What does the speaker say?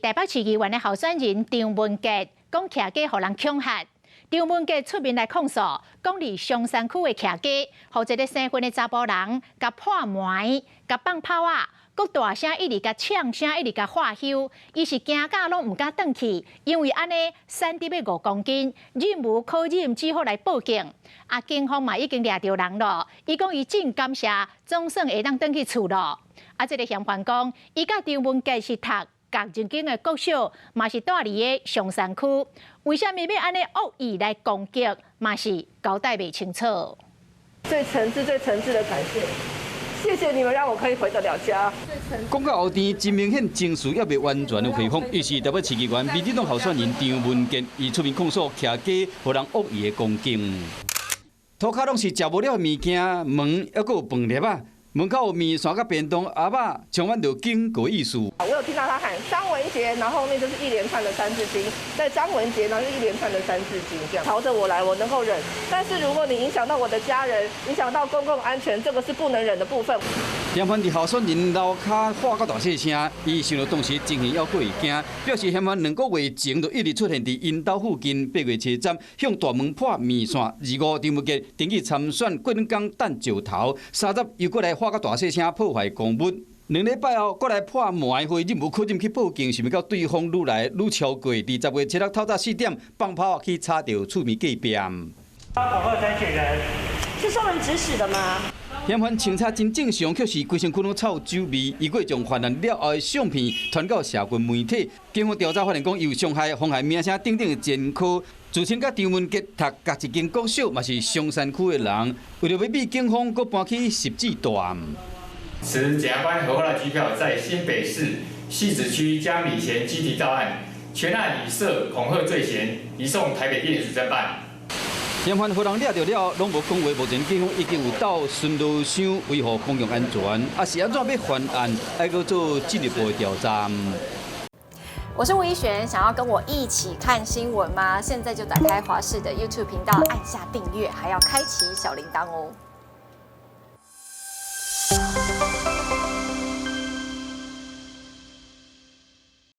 台北市议员的候选人张文杰讲徛街互人恐吓。张文杰出面来控诉，讲伫松山区的徛街，互一个生婚的查甫人甲破门、甲放炮啊，佮大声一直甲呛声，一直甲喝休。伊是惊到拢唔敢转去，因为安尼产值要5公斤，任无可忍，只好来报警。警方嘛已经抓到人咯，伊讲伊真感谢，总算会当转去厝咯。这个嫌犯讲，伊甲张文杰是读国政经的国小，嘛是住伫个松山区，为什么要安尼恶意来攻击，嘛是交代袂清楚。最诚挚的感谢，谢谢你们让我可以回得了家。讲到后天，真明显情绪也未完全的回复。伊是台北市议员民进党候选人张文杰，伊出面控诉徛街互人恶意的攻击。涂骹拢是食无了物件，门还佫有饭粒啊。门口有面线甲便当阿爸，充满着警告意思。我有听到他喊张文杰，然后后面就是一连串的三字经，在张文杰，然后就一连串的三字经，这样朝着我来，我能够忍。但是如果你影响到我的家人，影响到公共安全，这个是不能忍的部分。嫌犯伫候选人楼骹喊到大细声，伊想到当时情形还佫会惊，表示嫌犯2个月前就一直出现伫因兜附近8月车站，向大门破面线。25张文杰登记参选滚江等石头，30又过来喊到大细声破坏公物。2礼拜后，过来破门会忍无可忍去报警，想要到对方愈来愈超过。20月7日透早4点，放炮去插到厝面隔壁。恐吓参选人是受人指使的吗？嫌犯穿插真正常，却是规身躯拢臭酒味。伊佫将犯案了后的相片传到社群媒体。警方调查发现，讲有伤害、妨害名声等等的前科。自称甲张文杰读甲一间国小，嘛是松山区的人，为了要比警方佫搬去10指大。持检察官核发的机票，在新北市汐止区将李贤集体到案，全案以涉恐吓罪嫌移送台北地检署侦办。嫌犯互人抓到了，拢无讲话。目前警方已经有到巡逻箱维护公共安全，是安怎要犯案，还要做进一步的调查。我是吴依璇，想要跟我一起看新闻吗？现在就打开华视的 YouTube 频道，按下订阅，还要开启小铃铛哦。